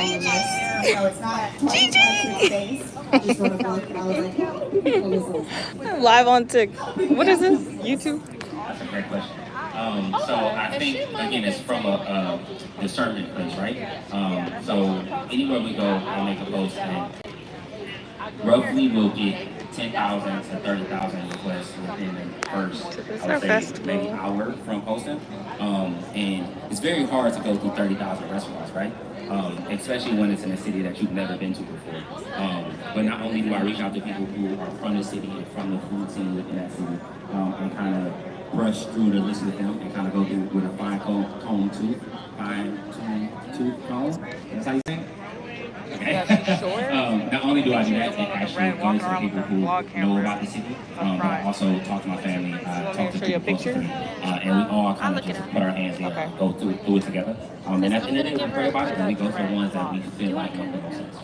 on the list. So it's not twice as much space. I just wrote a book and I was like, oh, we can pull this off. Live on TikTok. What is this? YouTube? That's a great question. So I think again it's from a discernment place, right? So anywhere we go, I'll make a post, and roughly we'll get 10,000 to 30,000 requests within the first, I would say, festival. maybe hour from posting. And it's very hard to go through 30,000 restaurants, right? Especially when it's in a city that you've never been to before. But not only do I reach out to people who are from the city and from the food scene within that city, and kind of brush through the list with them and kind of go through with a fine tooth comb. That's how you say it? Okay. Not only do I do that, and actually go to some people who know about the city, but also talk to my family, talk to people close to me, and we all kind of just put our hands in and go through it together. And at the end of the day, we pray about it, and we go for the ones that we feel like make the most sense.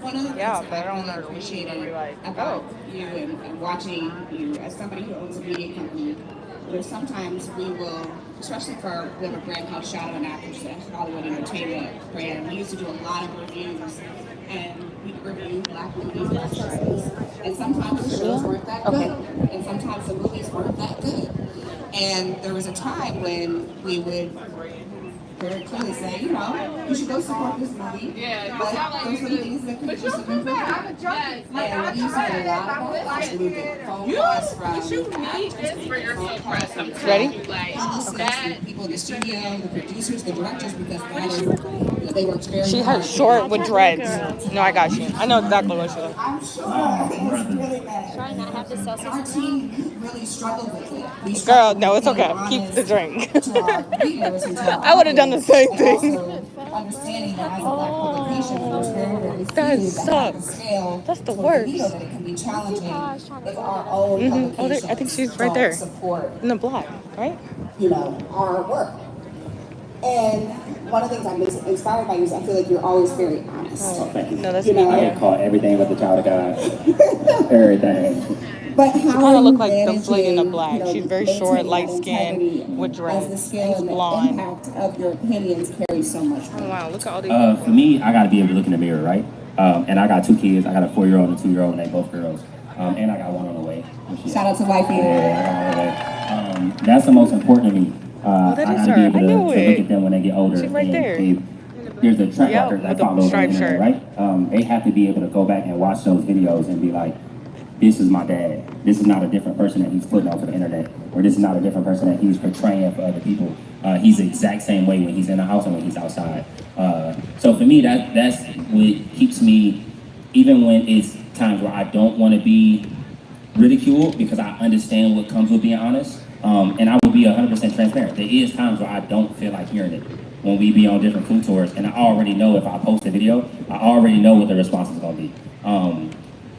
One of the things that I really appreciated about you and watching you as somebody who owns a media company, there's sometimes we will, especially for we have a brand called Shadow and Actors, a Hollywood entertainment brand. We used to do a lot of reviews, and we review Black movies and shows. And sometimes the shows weren't that good, and sometimes the movies weren't that good. And there was a time when we would very clearly say, you know, you should go support this movie. Yeah, but those are the things that could just have been prepared. And we used to get a lot of calls. We would get phone calls from actors, Ready? publicists, people in the studio, the producers, the directors, because they worked very She hard. has short with dreads. No, I got you. I know exactly what she looks. I'm sure it was really bad. Try not have the Celsius. Our team really struggled with it. We Girl, struggled no, with it's okay. being Keep the honest drink. to our readers and to our I would have done the same audience, thing. and also understanding that as a Black publication, it was very, very That few have the sucks. scale That's the to worst. Lido, that it can be challenging if our own publications Oh, I think she's right there. don't support, In the block, right? you know, our work. And one of the things I'm inspired by you is I feel like you're always very honest. Oh, thank you. No, that's You me. know, I get caught everything but the child of God. Everything. But how Kind are of you look like the managing, fleet in the you black. know, She's very short, maintaining light that skinned, integrity with as dreads. the scale She's and the blonde. impact of your opinions carry so much Oh, weight? wow, look at all these. For me, I got to be able to look in the mirror, right? And I got two kids. I got a 4-year-old and a 2-year-old, and they both girls. And I got one on the way. Shout out to Wifey. Yeah, I got one on the way. That's the most important to me. that I is got to be her. able I to knew look it. at them when they get older. She's right and there. There's a track Yeah, record that with the follows striped the internet, shirt. right? They have to be able to go back and watch those videos and be like, this is my dad. This is not a different person that he's putting onto the internet, or this is not a different person that he's portraying for other people. He's the exact same way when he's in the house and when he's outside. So for me, that's what keeps me, even when it's times where I don't want to be ridiculed, because I understand what comes with being honest. And I will be 100% transparent. There is times where I don't feel like hearing it. When we be on different food tours, and I already know if I post a video, I already know what the response is going to be.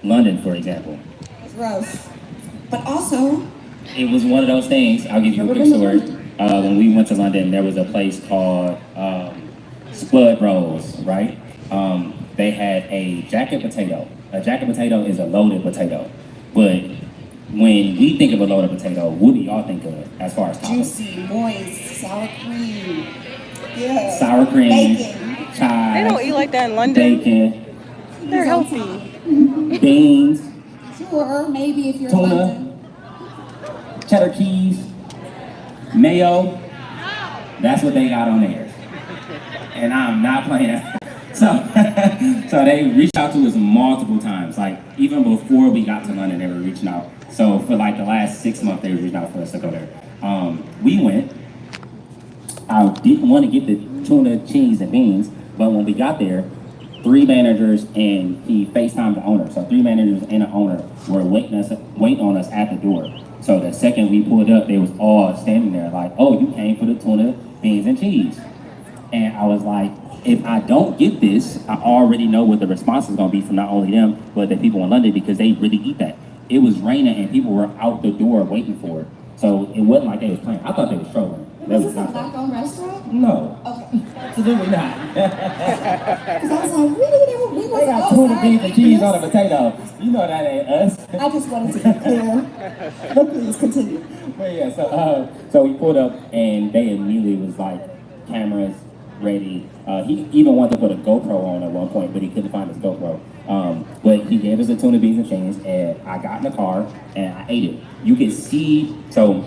London, for example. Gross. But also, It was one of those things. I'll give you a quick story. When we went to London, there was a place called Spud Rolls, right? They had a jacket potato. A jacket potato is a loaded potato. But when we think of a loaded potato, what do y'all think of as far as toppings? juicy, moist, sour cream. Yeah. Sour cream, Bacon. chives, They don't eat like that in London. bacon, They're healthy. beans, Sure, maybe if you're Tuna. in London. cheddar cheese, mayo. That's what they got on theirs. And I'm not playing. So, so they reached out to us multiple times. Like, even before we got to London, they were reaching out. So for like the last 6 months, they were reaching out for us to go there. We went. I didn't want to get the tuna, cheese, and beans, but when we got there, 3 managers and he FaceTimed the owner. So 3 managers and an owner were waiting on us at the door. So the second we pulled up, they was all standing there like, oh, you came for the tuna, beans, and cheese. And I was like, if I don't get this, I already know what the response is going to be from not only them, but the people in London, because they really eat that. It was raining and people were out the door waiting for it. So it wasn't like they was playing. I thought they was trolling. That Was was this a not black-owned restaurant? No, Okay. absolutely not. Because I was like, really? We They got tuna, beans, and cheese on a potato. You know that ain't us. I just wanted to be clear. But please continue. But yeah, so we pulled up and they immediately was like cameras, ready. He even wanted to put a GoPro on at one point, but he couldn't find his GoPro. But he gave us the tuna beans and cheese, and I got in the car and I ate it. You could see, so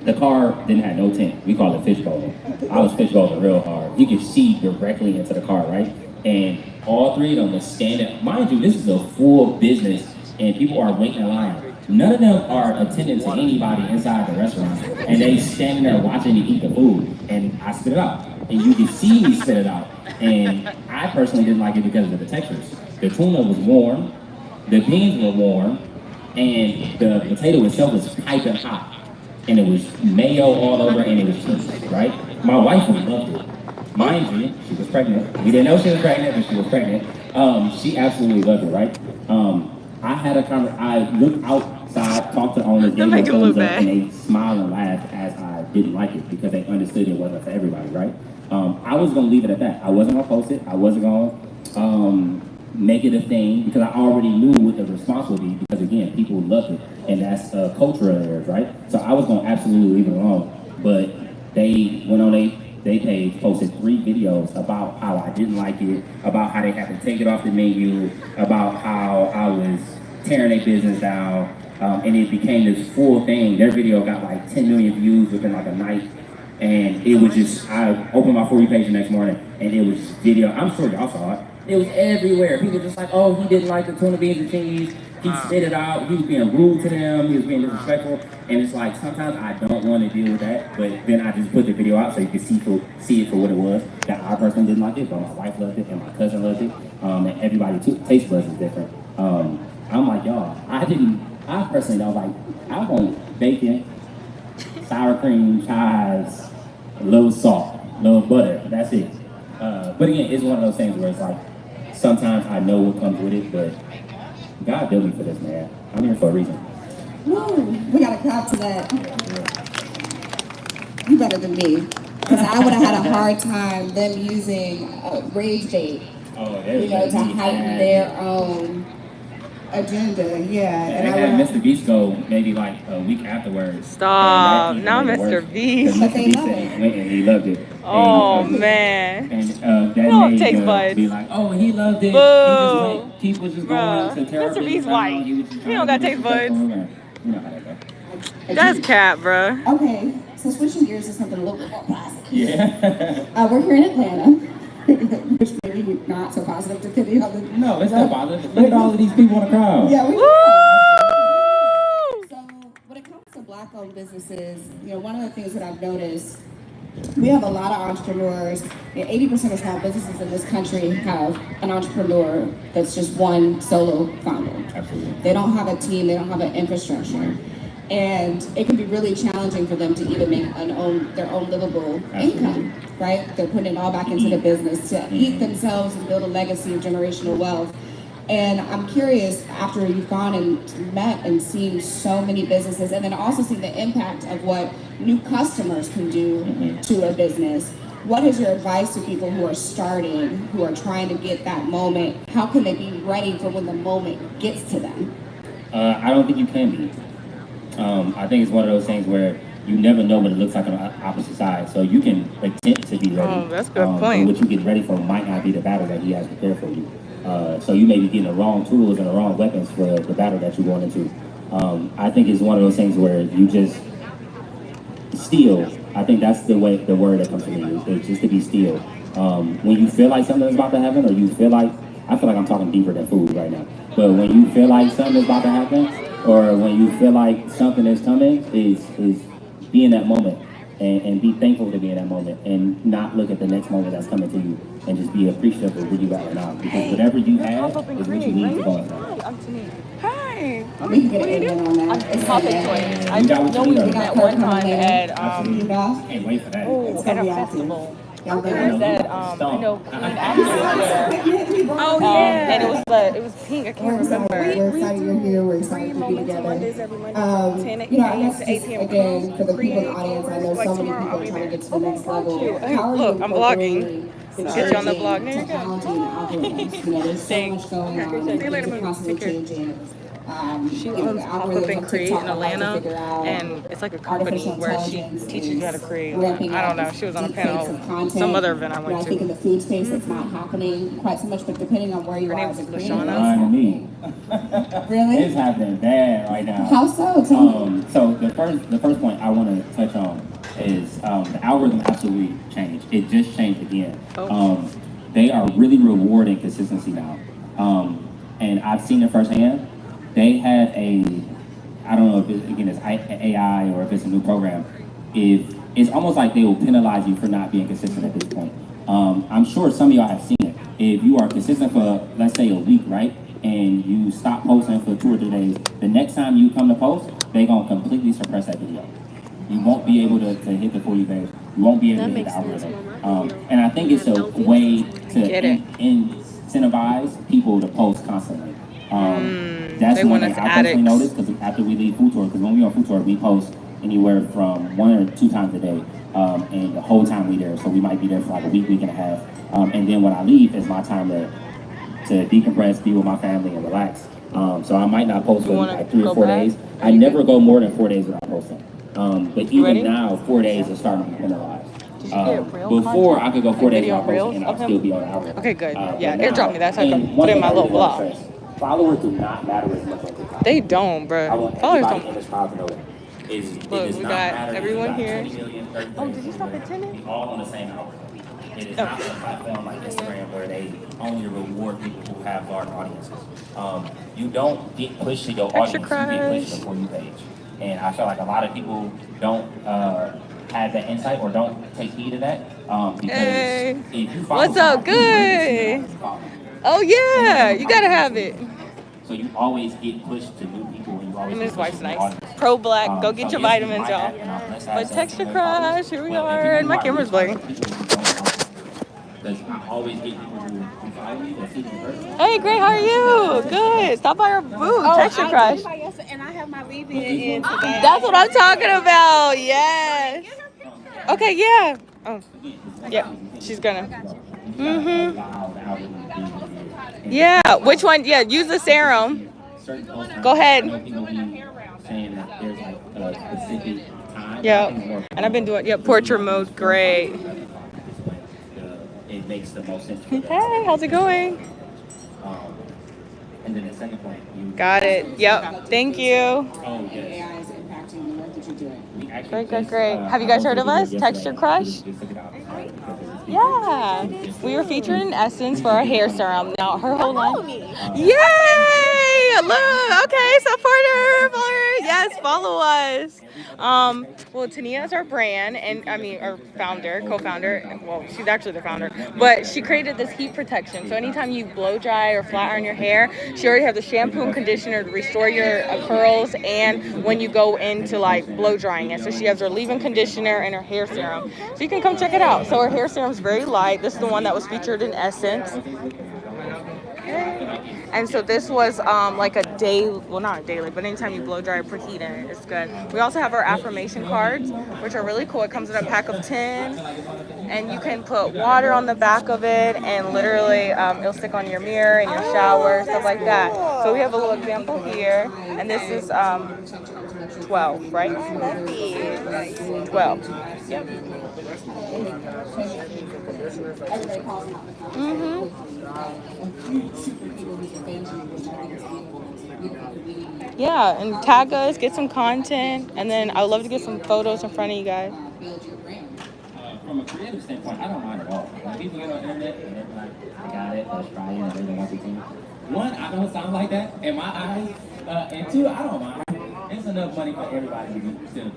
the car didn't have no tint. We call it fishbowling. I was fishbowling real hard. You could see directly into the car, right? And all three of them were standing. Mind you, this is a full business, and people are waiting in line. None of them are attending to anybody inside the restaurant, and they standing there watching me eat the food. And I spit it out, and you can see me spit it out. And I personally didn't like it because of the textures. The tuna was warm, the beans were warm, and the potato itself was piping hot. And it was mayo all over, and it was cheese, right? My wife loved it. Mind you, she was pregnant. We didn't know she was pregnant, but she was pregnant. She absolutely loved it, right? I had a conversation. I looked outside, talked to owners, gave them thumbs up, and they smiled and laughed as I didn't like it because they understood it wasn't for everybody, right? I was gonna leave it at that. I wasn't gonna post it. I wasn't gonna make it a thing because I already knew what the response would be because again, people loved it, and that's a culture of theirs, right? So I was gonna absolutely leave it alone, but they went on they page, posted 3 videos about how I didn't like it, about how they had to take it off the menu, about how I was tearing their business down, and it became this full thing. Their video got like 10 million views within like a night, and it was just, I opened my For You page the next morning, and it was video, I'm sure y'all saw it. It was everywhere. People were just like, oh, he didn't like the tuna beans and cheese. He spit it out. He was being rude to them. He was being disrespectful. And it's like, sometimes I don't want to deal with that, but then I just put the video out so you can see it for what it was. That I personally didn't like it, but my wife loved it, and my cousin loved it. And everybody taste buds is different. I'm like, y'all, I personally don't like, I want bacon, sour cream, chives, a little salt, a little butter. That's it. But again, it's one of those things where it's like, sometimes I know what comes with it, but God built me for this, man. I'm here for a reason. Woo, we gotta clap to that. You better than me, because I would have had a hard time them using Rage Bait, to heighten their own agenda. Yeah, and I had Mr. Beast go maybe like a week afterwards. Stop, not Mr. Beast. But they love it. And he loved it. Oh man. And that don't made taste buds. be like, oh, he loved it. Boo. People just Bruh. going to terror. Mr. Beast white. He don't got taste buds. You know how that goes. That's cap, bruh. Okay, so switching gears to something a little bit more positive. Yeah. We're here in Atlanta, which maybe not so positive depending on the... No, it's not positive. Look at all of these people in the crowd. Yeah, we Woo! So when it comes to Black-owned businesses, one of the things that I've noticed, we have a lot of entrepreneurs. 80% of small businesses in this country have an entrepreneur that's just one solo founder. Absolutely. They don't have a team, they don't have an infrastructure. And it can be really challenging for them to even make their own livable income, right? They're putting it all back into the business to eat themselves and build a legacy of generational wealth. And I'm curious, after you've gone and met and seen so many businesses, and then also seen the impact of what new customers can do to a business, what is your advice to people who are starting, who are trying to get that moment? How can they be ready for when the moment gets to them? I don't think you can be. I think it's one of those things where you never know what it looks like on the opposite side. So you can attempt to be ready. Oh, that's a good point. But what you get ready for might not be the battle that he has prepared for you. So you may be getting the wrong tools and the wrong weapons for the battle that you're going into. I think it's one of those things where you just still. I think that's the word that comes to me. Is just to be still. When you feel like something is about to happen, or you feel like, I feel like I'm talking deeper than food right now. But when you feel like something is about to happen, or when you feel like something is coming, is be in that moment and be thankful to be in that moment and not look at the next moment that's coming to you and just be appreciative of where you are right now. Because whatever you have is what you need to go on. Hi. We can get in on that. It's Topic Toy. I You got what know you we need. met one time at Can't wait for that. at a festival. Y'all It better. was at I know Queen After there. Oh yeah. And it was pink. I can't remember. We're excited you're here. We're excited to be together. Mondays every Monday from 10 I guess to 8 just, p.m. again, for the people in the audience, I know so many people are trying to get to the next level. How are Look, you I'm vlogging. incorporating Get you on the emerging blog. There you go. technology and algorithms? There's so much going on. Appreciate it. Things are constantly changing. She you know, owns the Pop Up algorithms and on Create TikTok in are like to Atlanta, figure out. and it's like a company Artificial where she intelligence teaches you how to is create. ramping I don't up know. She was on a deepfakes panel, of content. some other event I You know, went I think in to. the food space it's not happening quite so much, but depending on where you Her are name as a is creator, Lashana. it's Lying to me. happening. Really? It's happening bad right now. How so? Tell me. So the first point I want to touch on is the algorithm absolutely changed. It just changed again. They are really rewarding consistency now, and I've seen it firsthand. They have I don't know if it's AI or if it's a new program. If it's almost like they will penalize you for not being consistent at this point. I'm sure some of y'all have seen it. If you are consistent for, let's say, a week, right, and you stop posting for 2 or 3 days, the next time you come to post, they're going to completely suppress that video. You won't be able to hit the For You page. You won't be able to hit the algorithm. And I think it's a way to incentivize people to post constantly. That's They one want thing us I personally addicts. noticed, because after we leave food tour, because when we on food tour, we post anywhere from 1 or 2 times a day, and the whole time we there. So we might be there for like a week and a half. And then when I leave, it's my time to decompress, be with my family, and relax. So I might not post for like 3 or 4 days. I never go more than 4 days without posting. But even now, 4 days is starting to be penalized. Before I could go 4 days without posting and I'll still be on the algorithm. Okay, good. But Yeah, now- airdrop me that so I and can one put it in thing my I little really wanna blog. stress, followers do not matter as much on TikTok. They don't, I bro. want Followers everybody in don't. this crowd to know that. It Look, does we not got matter if everyone you got here. 20 million, 30 Oh, million did you stop viewers. attending? We all on the same algorithm. It is not a platform like Instagram where they only reward people who have large audiences. You don't get pushed to your Texture audience, you get pushed to Crush. the For You page. And I feel like a lot of people don't have that insight or don't take heed of that. Because Hey. if you follow What's up? someone, you really see Good. them as a follower. Oh yeah, you gotta have it. So you always get pushed to new people and you always And get his pushed wife's to new nice. audience. Pro Black. Go get So your yes, we vitamins, might y'all. have, and I'm blessed to have But 7 Texture million followers, Crush, here we but if are, you and my watch camera's these blurry. people who don't follow me, because I always get people who follow me that see me in person. Hey, great. How are you? Good. Stop by our booth, Texture Crush. And I have my leave in today. That's what I'm talking about. Yes. Okay. Yeah. Oh. Yep. She's gonna. Yeah. Which one? Yeah. Use the serum. Go ahead. Yep. And I've been doing portrait mode. Great. It makes the most sense. Hey, how's it going? And then the second point, you Got it. Yep. Thank you. Oh, yes. AI is impacting the work that you're doing. We actually Great. just, Have you guys heard of us? yesterday. Texture Crush? Just took it out. Yeah. We were featured in Essence for our hair serum. Now her whole line. Yay! Look. Okay. Support her. Follow her. Yes. Follow us. Well, Tania is our brand, and our founder, co-founder. Well, she's actually the founder, but she created this heat protection. So anytime you blow dry or flat iron your hair, she already has the shampoo and conditioner to restore your curls, and when you go into like blow drying it. So she has her leave-in conditioner and her hair serum. So you can come check it out. So her hair serum is very light. This is the one that was featured in Essence. And so this was like a daily, well not daily, but anytime you blow dry or preheat it, it's good. We also have our affirmation cards, which are really cool. It comes in a pack of 10, and you can put water on the back of it, and literally it'll stick on your mirror, in your shower, stuff like that. So we have a little example here, and this is 12, right? 12. Yep. Yeah, and tag us, get some content, and then I'd love to get some photos in front of you guys. From a creative standpoint, I don't mind at all. When people get on the internet and they're like, I got it, let's try it, and they don't want to continue. One, I don't sound like that in my eyes. And two, I don't mind. It's enough money for everybody to get something.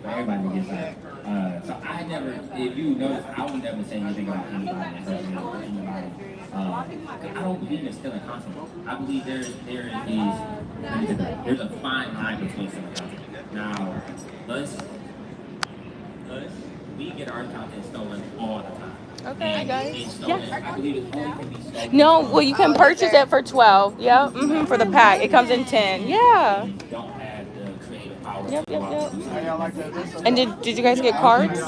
So I never, if you notice, I would never say anything about anybody or anybody. I don't believe in stealing content. I believe there's a fine line between stealing content. Now, we get our content stolen all the time. Okay, guys. I believe it only can be stolen. No, well, you can purchase it for 12. Yeah, for the pack. It comes in 10. Yeah. You don't have the creative power. Yep. And did you guys get cards?